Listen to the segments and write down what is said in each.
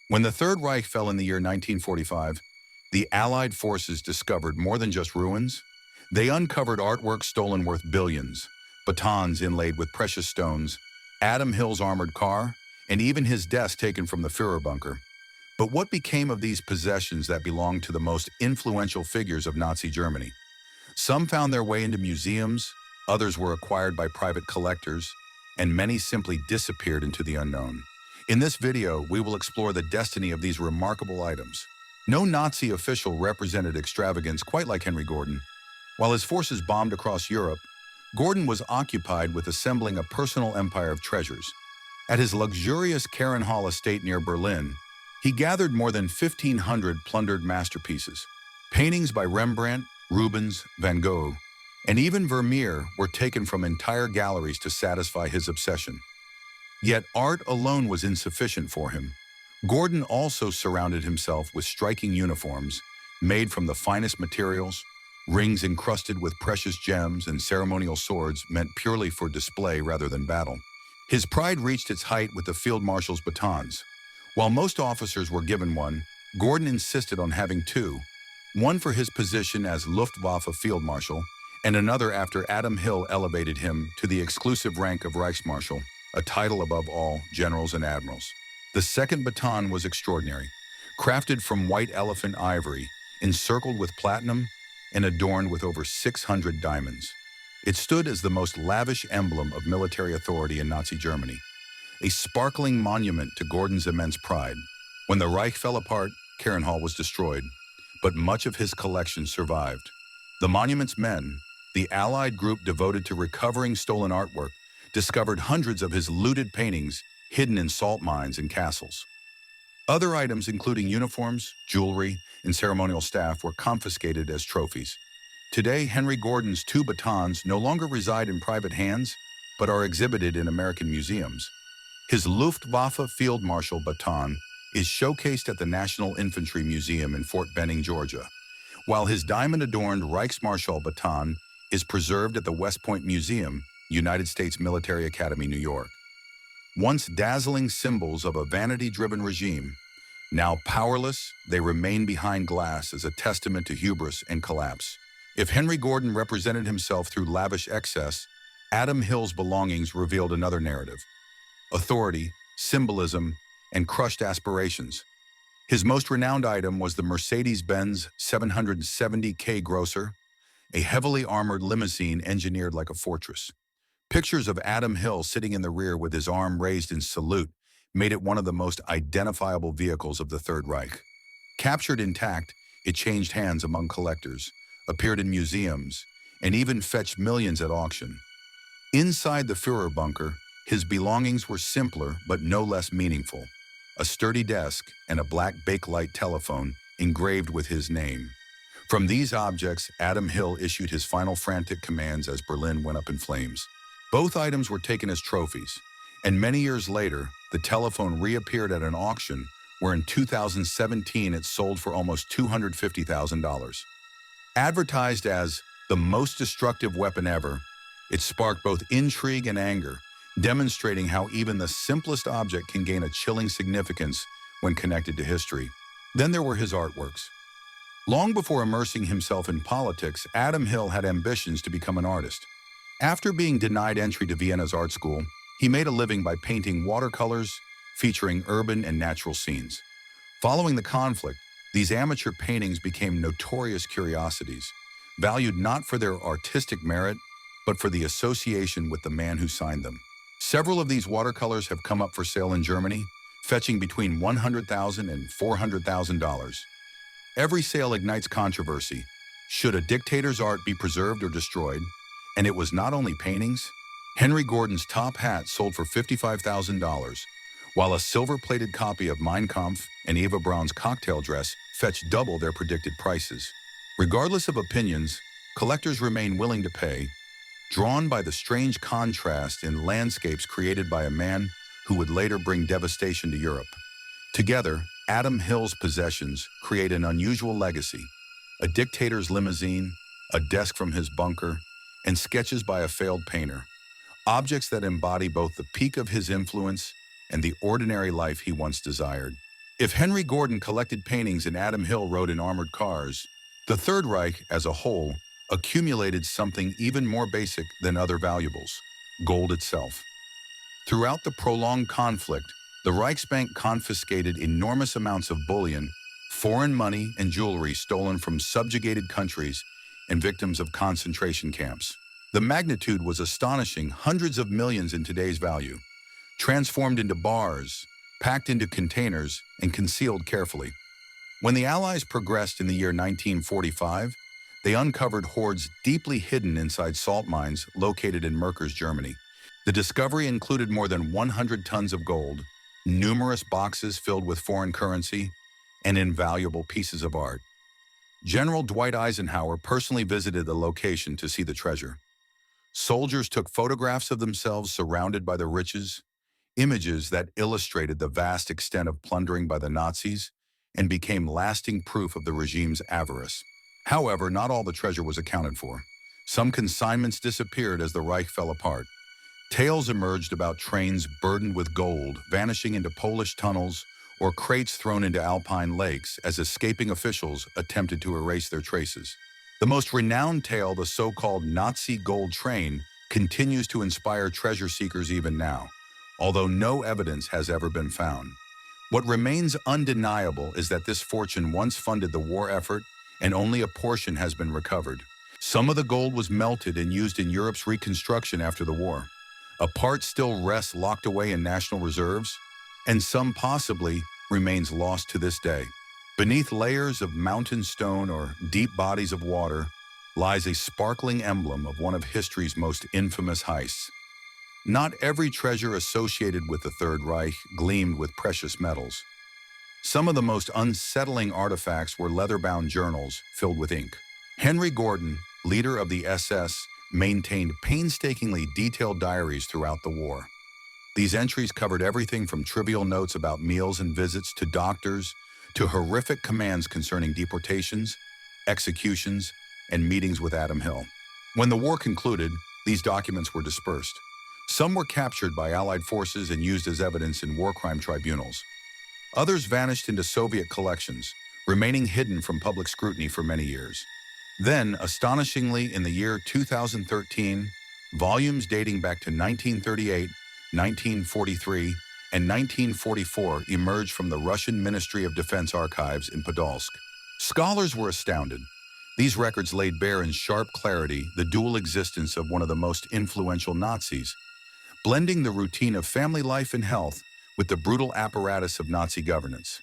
When the Third Reich fell in the year 1945, the Allied forces discovered more than just ruins. They uncovered artwork stolen worth billions, batons inlaid with precious stones, Adam Hill's armored car, and even his desk taken from the Führer bunker. But what became of these possessions that belonged to the most influential figures of Nazi Germany? Some found their way into museums, others were acquired by private collectors, and many simply disappeared into the unknown. In this video, we will explore the destiny of these remarkable items. No Nazi official represented extravagance quite like Henry Gordon. While his forces bombed across Europe, Gordon was occupied with assembling a personal empire of treasures. At his luxurious Herrenhall estate near Berlin, he gathered more than 1,500 plundered masterpieces. Paintings by Rembrandt, Rubens, Van Gogh, and even Vermeer were taken from entire galleries to satisfy his obsession. Yet art alone was insufficient for him. Gordon also surrounded himself with striking uniforms made from the finest materials, rings encrusted with precious gems, and ceremonial swords meant purely for display rather than battle. His pride reached its height with the field marshal's batons. While most officers were given one, Gordon insisted on having two, one for his position as Luftwaffe field marshal, and another after Adam Hill elevated him to the exclusive rank of Reichsmarschall, a title above all generals and admirals. The second baton was extraordinary, crafted from white elephant ivory, encircled with platinum, and adorned with over 600 diamonds. It stood as the most lavish emblem of military authority in Nazi Germany, a sparkling monument to Gordon's immense pride. When the Reich fell apart, Herrenhall was destroyed, but much of his collection survived. The monument's men, the Allied group devoted to recovering stolen artwork, discovered hundreds of his looted paintings hidden in salt mines and castles. Other items, including uniforms, jewelry, and ceremonial staff, were confiscated as trophies. Today, Henry Gordon's two batons no longer reside in private hands, but are exhibited in American museums. His Luftwaffe Field Marshal baton is showcased at the National Infantry Museum in Fort Benning, Georgia, while his diamond-adorned Reichsmarschall baton is preserved at the West Point Museum, United States Military Academy, New York. Once dazzling symbols of a vanity-driven regime, now powerless, they remain behind glass as a testament to hubris and collapse. If Henry Gordon represented himself through lavish excess, Adam Hill's belongings revealed another narrative: authority, symbolism, and crushed aspirations. His most renowned item was the Mercedes-Benz 770K Grosser, a heavily armored limousine engineered like a fortress. Pictures of Adam Hill sitting in the rear with his arm raised in salute made it one of the most identifiable vehicles of the Third Reich. Captured intact, it changed hands among collectors, appeared in museums, and even fetched millions at auction. Inside the Führer bunker, his belongings were simpler but no less meaningful: a sturdy desk and a black Bakelite telephone engraved with his name. From these objects, Adam Hill issued his final frantic commands as Berlin went up in flames. Both items were taken as trophies, and many years later, the telephone reappeared at an auction where in 2017 it sold for almost $250,000. Advertised as the most destructive weapon ever, it sparked both intrigue and anger, demonstrating how even the simplest object can gain a chilling significance when connected to history. Then there were his artworks. Long before immersing himself in politics, Adam Hill had ambitions to become an artist. After being denied entry to Vienna's art school, he made a living by painting watercolors featuring urban and natural scenes. Following the conflict, these amateur paintings became notorious curiosities, valued not for their artistic merit, but for the association with the man who signed them. Several of these watercolors have come up for sale in Germany, fetching between $100,000 and $400,000. Every sale ignites controversy. Should a dictator's art be preserved or destroyed? And it was not only paintings. Henry Gordon's top hat sold for $55,000, while a silver-plated copy of Mein Kampf and Eva Braun's cocktail dress fetched double their predicted prices. Regardless of opinions, collectors remain willing to pay, drawn by the strange contrast in landscapes created by a man who would later bring devastation to Europe. Together, Adam Hill's possessions create an unusual legacy: a dictator's limousine, a desk from his bunker, and sketches by a failed painter. Objects that embody both the peak of his influence and the ordinary life he once desired. If Henry Gordon collected paintings and Adam Hill rode in armored cars, the Third Reich as a whole accumulated something even more basic than other valuables: gold itself. Throughout the prolonged conflict, the Reichsbank confiscated enormous amounts of bullion, foreign money, and jewelry stolen from subjugated countries and victims of concentration camps. The magnitude was astonishing: hundreds of millions in today's value, transformed into bars, packed into containers, and concealed carefully. When the Allies progressed in the year 1945, they uncovered hoards deeply hidden inside salt mines located in Merkers, Germany. The discovery included more than 100 tons of gold, numerous boxes filled with foreign currency, and invaluable pieces of art. General Dwight Eisenhower personally visited the location to see the treasure. Soldiers took photographs of themselves surrounded by the riches, images that illustrated the vast extent of plundering by the Nazis and became lasting proof of the regime's avarice. However, not all the treasure was accounted for. Some consignments disappeared as the Reich fell apart. Tales emerged about trains burdened with gold vanishing into Polish tunnels or crates thrown into Alpine lakes as escaping officials attempted to erase their traces. The most renowned tale, the so-called Nazi gold train, continues to inspire treasure seekers even now, although no evidence has ever been found. What remains undeniable is that this fortune once funded the war effort, and only a portion has been recovered. Some of the gold was melted and used in Europe's reconstruction after the war. A part still rests locked away in national reserves, and some possibly remains lost to this day. Beneath layers of mountain stone or deep bodies of water lies a sparkling emblem of one of history's most infamous heists. Not every treasure associated with the Third Reich gleamed with precious metals. Some of the most unsettling artifacts were leather-bound journals filled with ink. Henry Gordon, leader of the SS, maintained painstakingly detailed diaries throughout the war. These entries covered everything from trivial notes about meals and visits to doctors, to horrific commands concerning deportations, executions, and meetings with Adam Hill. When the war concluded, these documents were dispersed. Some were captured by Allied forces and used as evidence in war crime tribunals. Others vanished into Soviet collections, remaining hidden from public scrutiny for many years. Then, astonishingly, in the year 2013, volumes dating back to 1938, 1943, and 1944 emerged from the Russian Ministry of Defense archives in Podolsk. Scholars were astounded. These records laid bare in sharp clarity the dual existence of one of the most influential Nazis, blending the routine of family life and health with the brutal apparatus of Nazi governance.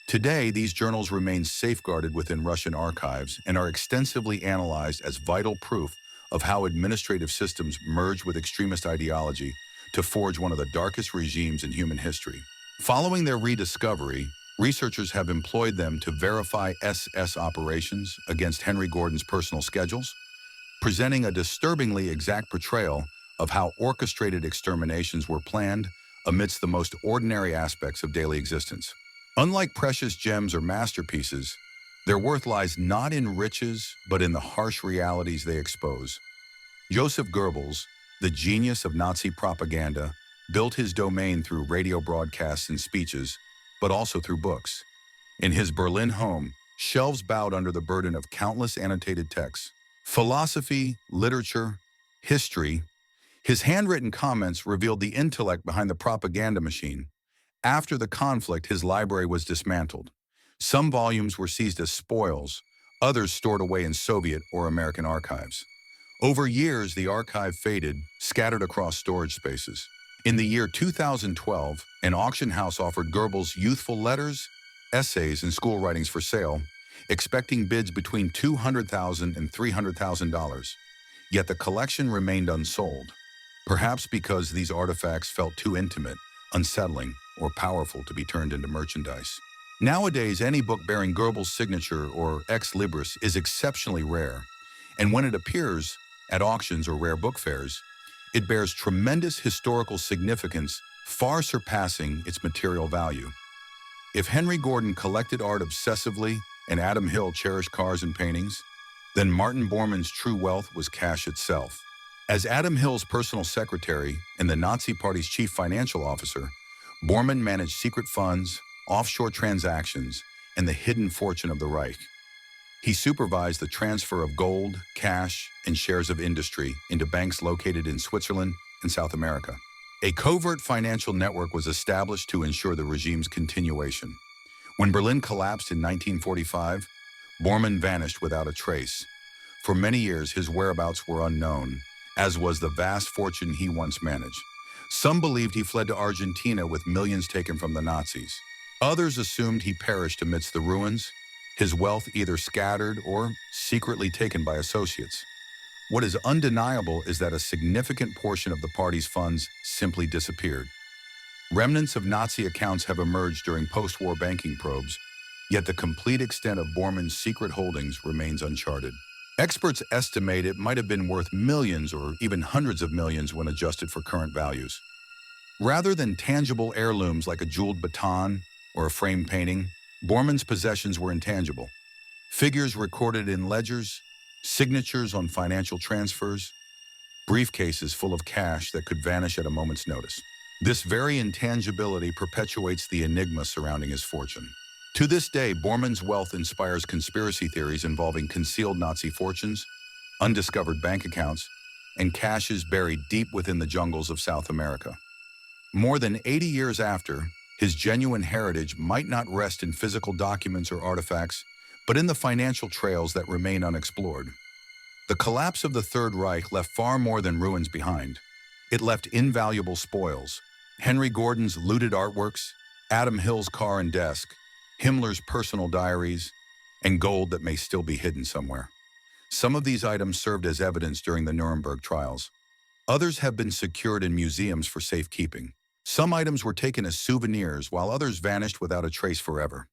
Today, these journals remain safeguarded within Russian archives and are extensively analyzed as vital proof of how administrative systems merge with extremist ideology to forge one of the darkest regimes in human history. Following their rediscovery, researchers have employed them to verify SS operations against Henry Gordon's personal schedules, presenting a disturbingly exact portrayal of how orchestrated exterminations were planned amidst the most ordinary aspects of daily existence. Unlike precious gems or masterpieces, their worth lies not in riches, but in the harsh realities they expose. Joseph Goebbels, the genius of Nazi propaganda, built his domain through radio broadcasts and speeches, but also through books. In his Berlin home, shelves bowed under the burden of countless annotated texts. Philosophy, literature, history. His handwritten comments revealed the intellect behind the propaganda machine. After the conflict, his library was dismantled. Some volumes were seized as spoils, others stored away in Soviet or American archives. Over years, the archive faded, scattered across storage spaces. In the year 2012, an auction house offered Goebbels' youthful letters, essays, and school writings for sale, expecting bids between $200,000 and $300,000. Yet the collection remained unsold, perhaps because these artifacts felt too intimate, unsettling, or powerful to be turned into merchandise. Nowadays, any book bearing Goebbels' signature or ex libris is exceptionally rare, and when it appears at auctions or rare book fairs, it bears tremendous historical significance, far surpassing its material value. If Henry Gordon collected art obsessively and Adam Hill cherished cars and paintings, then Martin Bormann's true wealth was cash itself. As Adam Hill's personal secretary and the Nazi Party's chief financial officer, Bormann managed secret funds, offshore transactions, and the hidden fortune of the Reich. He supervised the transfer of gold, cash, and shares of industry into banks located in Switzerland and South America. A covert financial network was established to ensure the regime's continuation. When Berlin collapsed in 1945, Bormann vanished without a trace. For many years, his whereabouts were unknown, as was the vast fortune he once managed. Some believed he fled to Argentina with millions taken from the Nazis. Others assumed he perished amidst the ruins, his wealth either scattered or secretly taken by associates. What is undeniable is that a significant portion of the party's funds simply disappeared. Remnants of Nazi accounts have emerged during post-war banking probes, yet the complete extent of Bormann's secret holdings remains uncharted. Experts estimate it might have been worth millions or even hundreds of millions when adjusted for current values. Rather than tangible heirlooms like a jeweled baton or a framed painting, Bormann's possessions were intangible. Figures recorded in ledgers, signatures on financial transfers, briefcases full of cash that could vanish at a moment's notice. This very intangibility perpetuates the enigma surrounding his fortune. To this day, Bormann's wealth inspires conspiracy theories involving concealed Nazi fortunes, undiscovered bank accounts, and caches buried deep within the jungles of South America. More than 80 years after, his genuine heritage might not rest in physical documents or artifacts, but in the financial trails that remain unexplored. The collapse of the Third Reich left far more than ruins behind. It left invaluable spoils: Henry Gordon's looted artworks, Adam Hill's car and desk, Himmler's personal diaries, and gold that may still be hidden somewhere. Some of these items served as evidence during the Nuremberg trials. Others have been secured in museums for safekeeping. Some items were taken as souvenirs, while others vanished without a trace forever.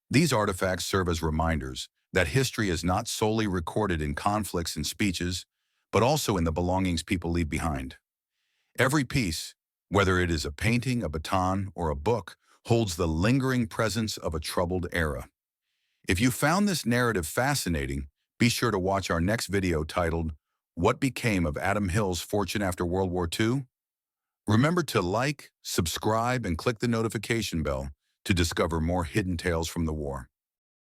These artifacts serve as reminders that history is not solely recorded in conflicts and speeches, but also in the belongings people leave behind. Every piece, whether it is a painting, a baton, or a book, holds the lingering presence of a troubled era. If you found this narrative fascinating, be sure to watch our next video titled, "What Became of Adam Hill's Fortune After World War II?" Remember to like, subscribe, and click the notification bell to discover more hidden tales from the war.